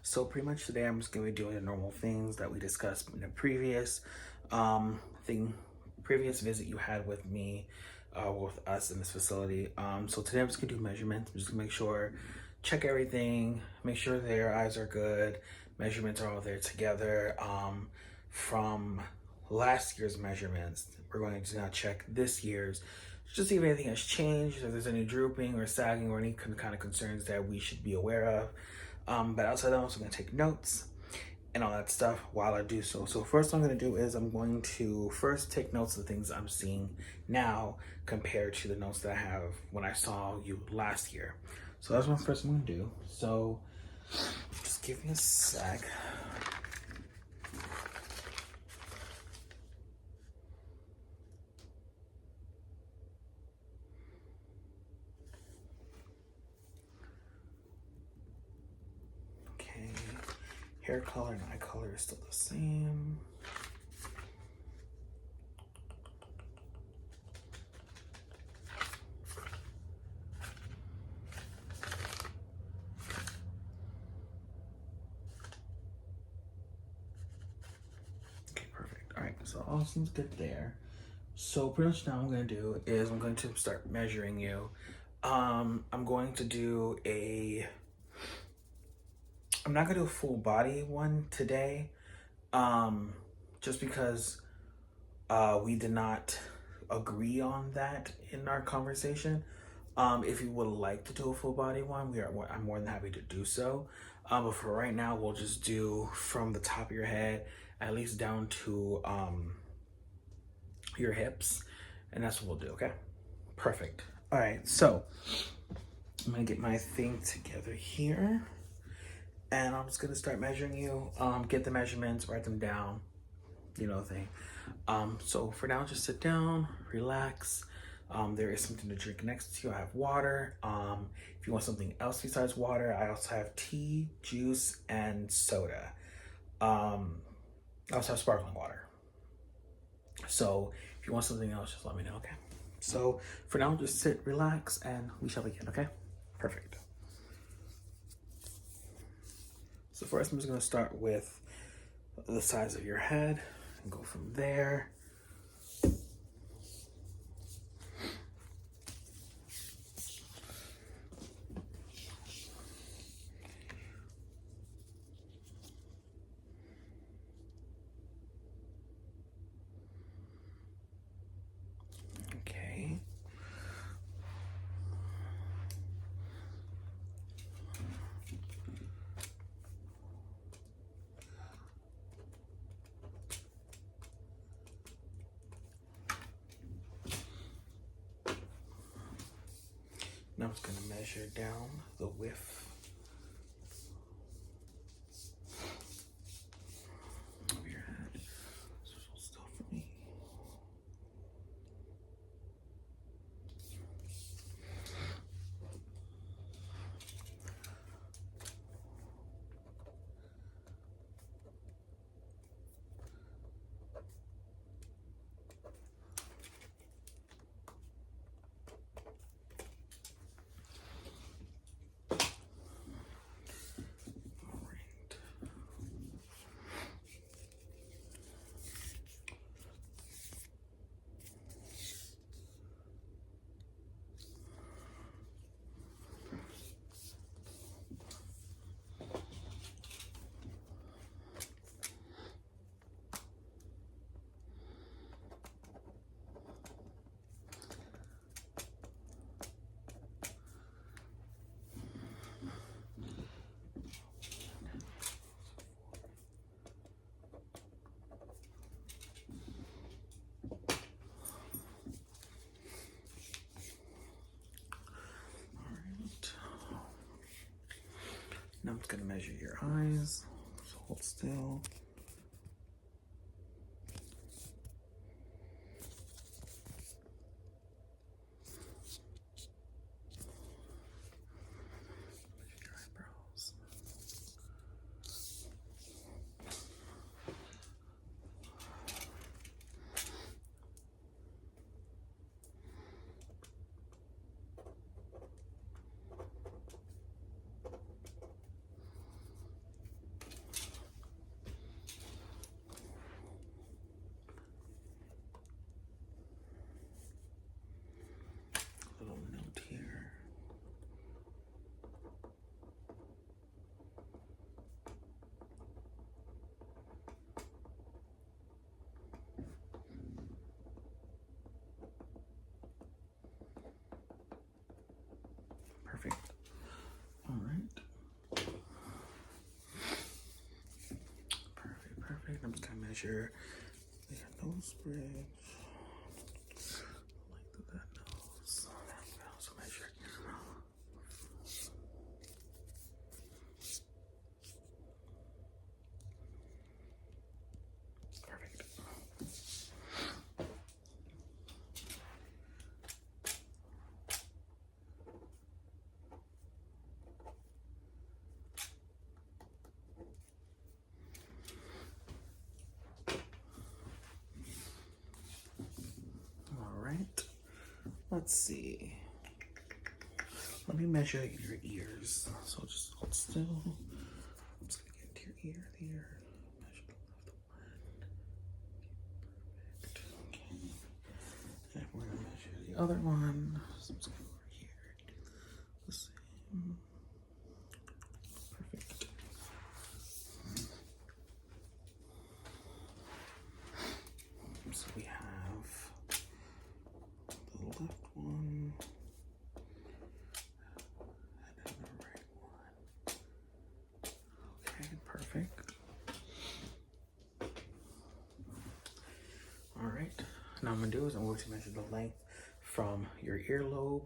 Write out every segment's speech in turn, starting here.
So pretty much today I'm just gonna be doing the normal things that we discussed in the previous thing, previous visit you had with me, with us in this facility. So today I'm just gonna do measurements. I'm just gonna make sure, check everything, make sure their eyes are good, measurements are all there together. From last year's measurements, we're going to now check this year's, just see if anything has changed, if there's any drooping or sagging or any kind of concerns that we should be aware of. But outside of that, I'm also going to take notes and all that stuff while I do so. So first I'm going to do is I'm going to first take notes of the things I'm seeing now compared to the notes that I have when I saw you last year. So that's what first I'm going to do. So just give me a sec. Okay, hair color and eye color is still the same. So all seems good there. So pretty much now what I'm going to do is I'm going to start measuring you. I'm going to do I'm not going to do a full body one today, just because we did not agree on that in our conversation. If you would like to do a full body one, I'm more than happy to do so. But for right now, we'll just do from the top of your head, at least down to your hips, and that's what we'll do, okay? Perfect. All right, so I'm gonna get my thing together here, and I'm just gonna start measuring you, get the measurements, write them down, you know the thing. So for now, just sit down, relax. There is something to drink next to you. I have water. If you want something else besides water, I also have tea, juice, and soda. I also have sparkling water. So if you want something else, just let me know, okay? So for now, just sit, relax, and we shall begin, okay? Perfect. So first, I'm just gonna start with the size of your head and go from there. Okay. Now I'm just gonna measure down the width of your head. So hold still for me. Now I'm just gonna measure your eyes. So hold still. Measure your eyebrows. measure your nose bridge. Length of that nose. I'm gonna also measure your mouth. Perfect. All right. Let's see. Let me measure your ears. So just hold still. I'm just gonna get into your ear there. Measure the left one. Perfect. Okay. And we're gonna measure the other one. So I'm just gonna go over here. The same. Perfect. So we have the left one. Perfect. All right. Now I'm gonna do is I'm going to measure the length from your earlobe.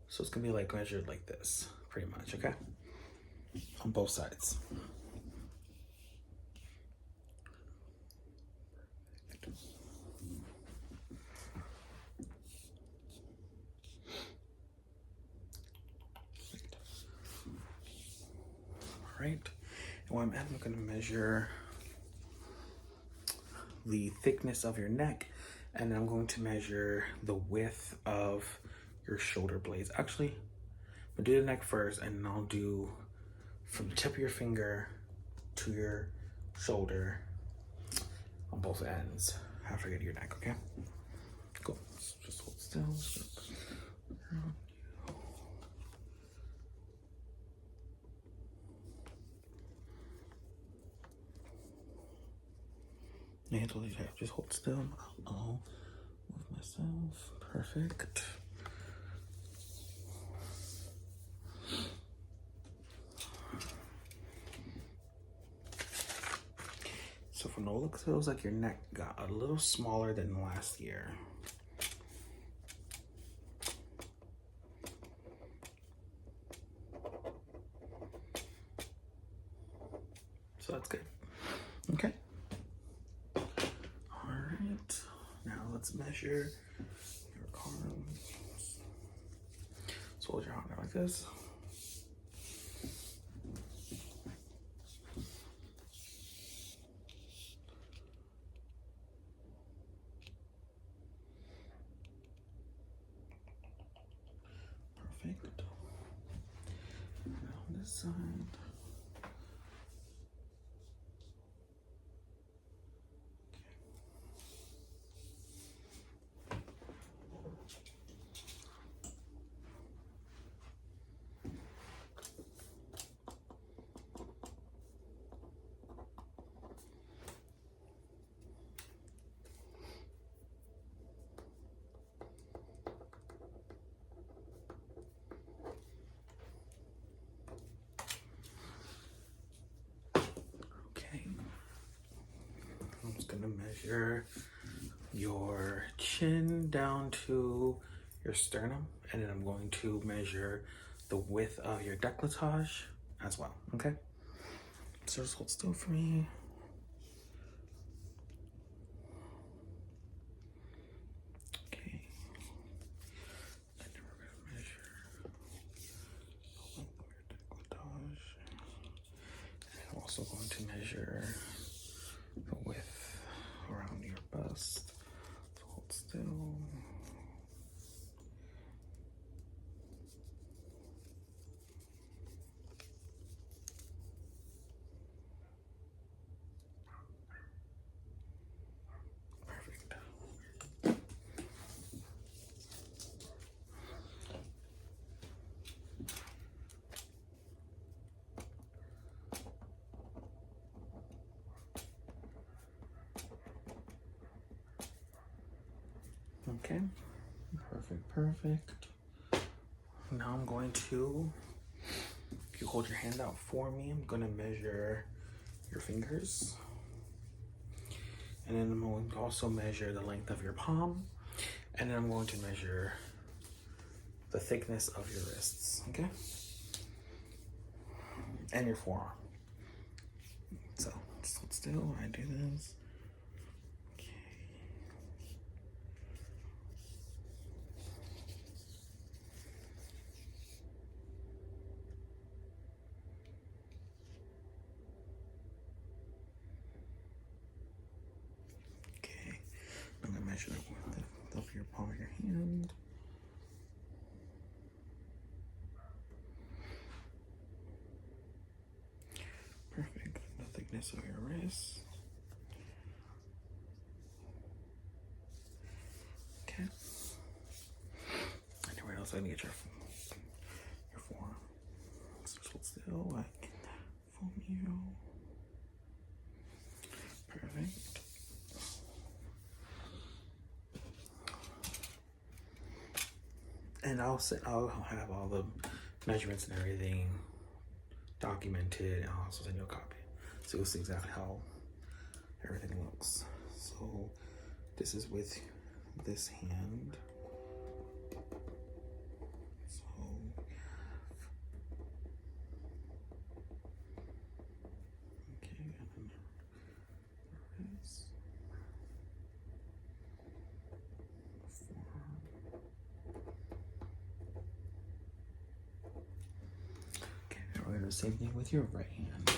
So it's gonna be like measured like this, pretty much, okay? On both sides. All right. And what I'm at, I'm gonna measure the thickness of your neck, and then I'm going to measure the width of your shoulder blades. Actually, I'm gonna do the neck first, and then I'll do from the tip of your finger to your shoulder on both ends after I get your neck, okay? Cool. So just hold still. And just hold still. I'll move myself. Perfect. So from the looks, it feels like your neck got a little smaller than last year. So that's good. Okay. All right. Now let's measure your arms. So hold your arm like this. Perfect. Now on this side. I'm just gonna measure your chin down to your sternum, and then I'm going to measure the width of your décolletage as well, okay? So just hold still for me. Okay. And then we're gonna measure the length of your décolletage. And I'm also going to measure the width around your bust. So hold still. Perfect. Okay, perfect. Now I'm going to, if you hold your hand out for me, I'm gonna measure your fingers. And then I'm going to also measure the length of your palm. And then I'm going to measure the thickness of your wrists, okay? And your forearm. So, just hold still while I do this. Okay. Okay. I'm gonna measure the width of your palm of your hand. Perfect. The thickness of your wrist. Okay. Anywhere else I need to get your forearm. So just hold still. I can foam you. Perfect. And I'll have all the measurements and everything documented, and I'll also send you a copy, so you'll see exactly how everything looks. So this is with this hand. So okay, and then this. Okay, now we're gonna do the same thing with your right hand.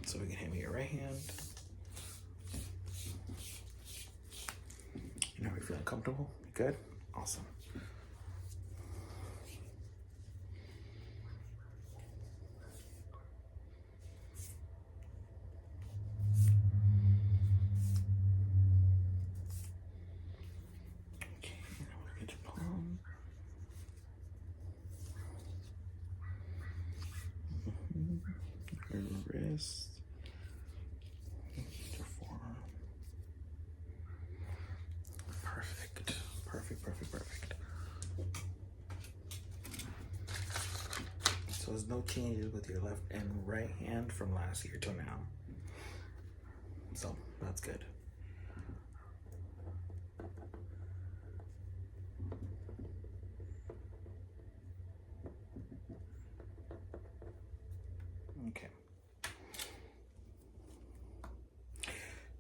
So we can hand me your right hand. You know, are you feeling comfortable? Good? Awesome. Okay, now we'll get your palm. Your wrist. Your forearm. Perfect. Perfect, perfect, perfect. So there's no changes with your left and right hand from last year till now. So that's good. Okay.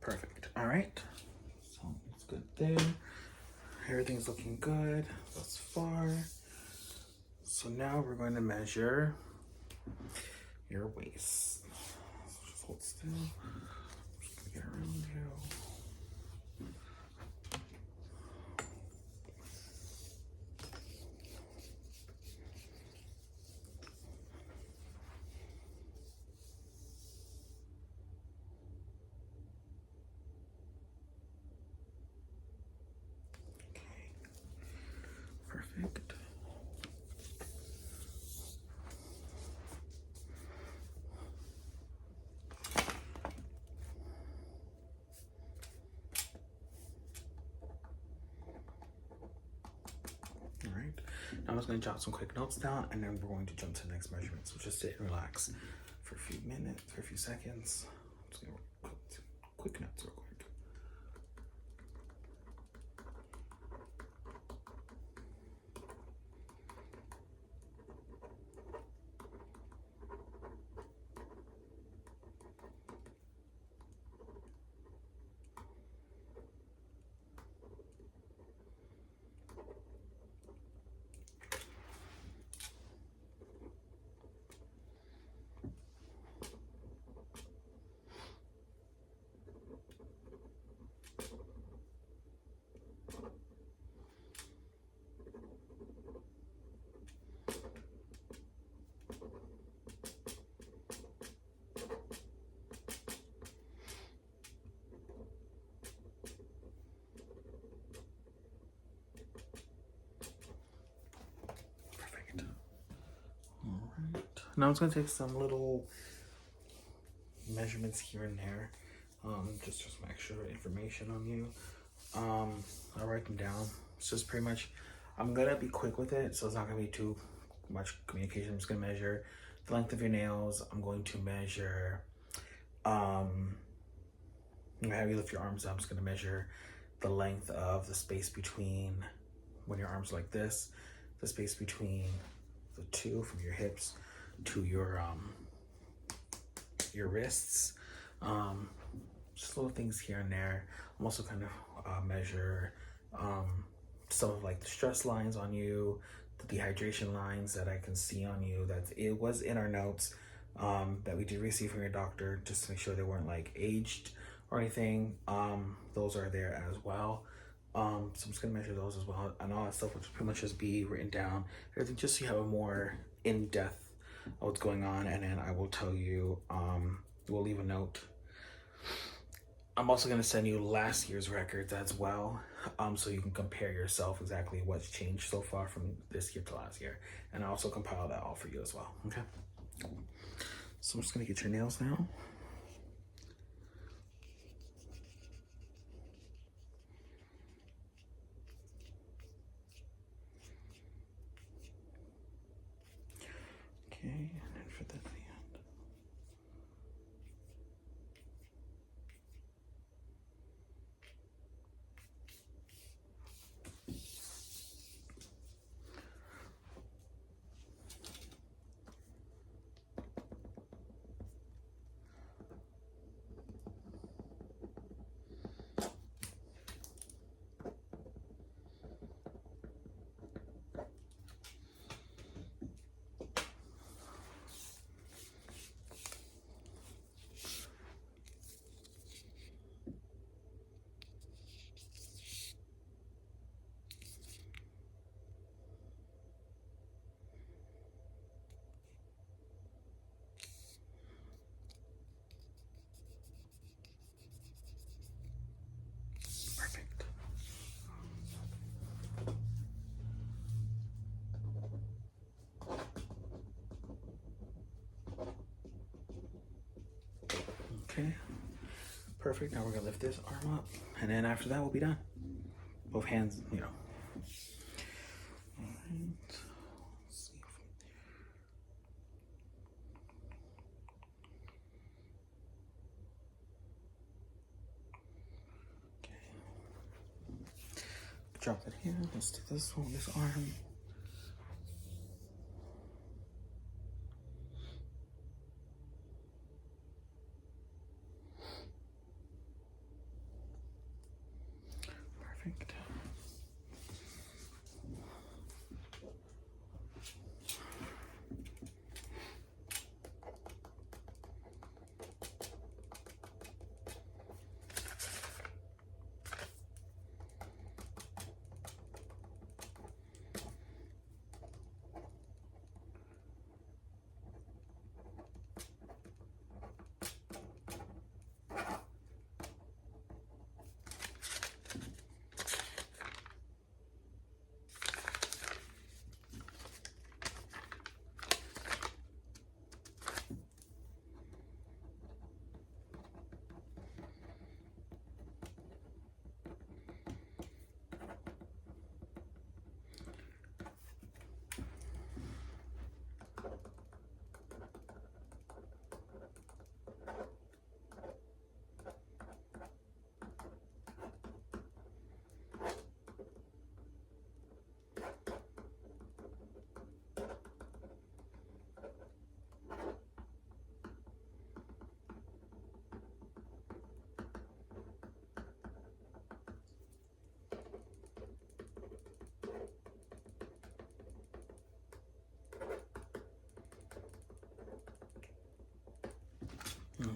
Perfect. All right. So it's good there. Everything's looking good thus far. So now we're going to measure your waist. So just hold still. I'm just gonna get around you. Okay. Perfect. All right. Now I'm just going to jot some quick notes down, and then we're going to jump to the next measurement. So just sit and relax for a few minutes, for a few seconds. I'm just going to quick notes real quick. Perfect. All right. Now I'm just going to take some little measurements here and there, just for some extra information on you. I'll write them down. It's just pretty much, I'm gonna be quick with it, so it's not gonna be too much communication. I'm just gonna measure the length of your nails. I'm going to measure I'm gonna have you lift your arms up. I'm just gonna measure the length of the space between when your arms are like this, the space between the two from your hips to your wrists. Just little things here and there. I'm also kind of measure some of like the stress lines on you, the dehydration lines that I can see on you. That it was in our notes that we did receive from your doctor, just to make sure they weren't like aged or anything. Those are there as well. So I'm just gonna measure those as well, and all that stuff will pretty much just be written down, everything, just so you have a more in-depth of what's going on. And then I will tell you, we'll leave a note. I'm also gonna send you last year's records as well, so you can compare yourself exactly what's changed so far from this year to last year, and I also compile that all for you as well. Okay. So I'm just gonna get your nails now. Okay, and then for the hand. Perfect. Okay, perfect. Now we're gonna lift this arm up, and then after that we'll be done. Both hands, you know. All right. Let's see. Okay. Drop it here. Let's do this one, this arm. Perfect.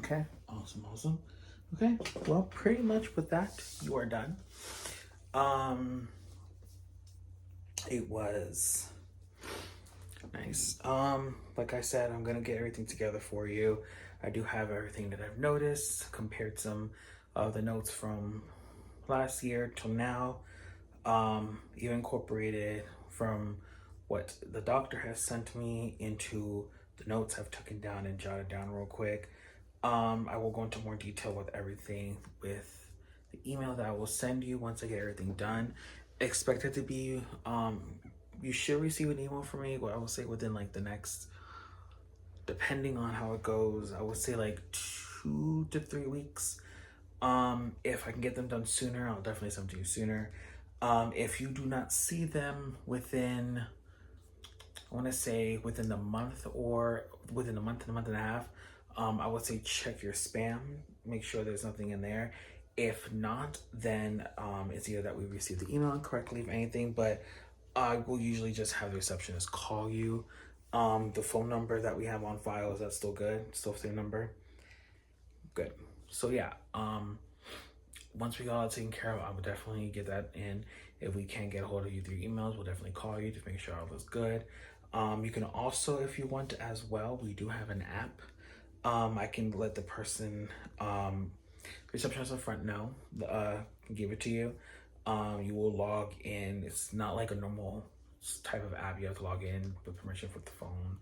Okay, awesome, awesome. Okay, well, pretty much with that, you are done. It was nice. Like I said, I'm gonna get everything together for you. I do have everything that I've noticed, compared some of the notes from last year till now. Even incorporated from what the doctor has sent me into the notes I've taken down and jotted down real quick. I will go into more detail with everything with the email that I will send you once I get everything done. Expect it to be, you should receive an email from me, I will say within like the next, depending on how it goes, I would say like 2 to 3 weeks. If I can get them done sooner, I'll definitely send them to you sooner. If you do not see them within, I want to say within the month or within a month and a half, I would say check your spam, make sure there's nothing in there. If not, then it's either that we received the email incorrectly, if anything, but I will usually just have the receptionist call you. The phone number that we have on file, is that still good? Still the same number? Good. So yeah, once we got all that taken care of, I would definitely get that in. If we can't get a hold of you through emails, we'll definitely call you to make sure all is good. You can also, if you want to as well, we do have an app. I can let the person, receptionist up front know, give it to you. You will log in. It's not like a normal type of app. You have to log in with permission with the phone,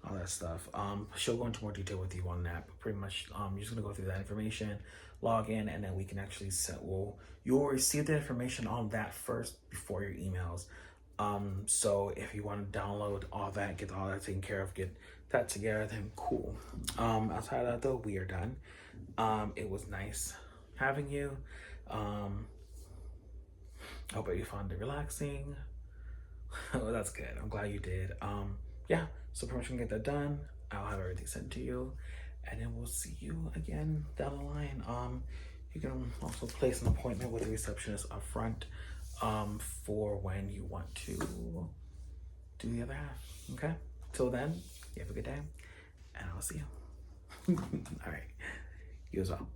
all that stuff. She'll go into more detail with you on that, but pretty much you're just gonna go through that information, log in, and then we can actually you'll receive the information on that first before your emails. So if you want to download all that, get all that taken care of, get that together, then cool. Outside of that though, we are done. It was nice having you. I hope that you found it relaxing. Oh, that's good. I'm glad you did. Yeah, so pretty much we can get that done. I'll have everything sent to you, and then we'll see you again down the line. You can also place an appointment with the receptionist up front for when you want to do the other half. Okay? Till then, you have a good day, and I'll see you. All right. You as well.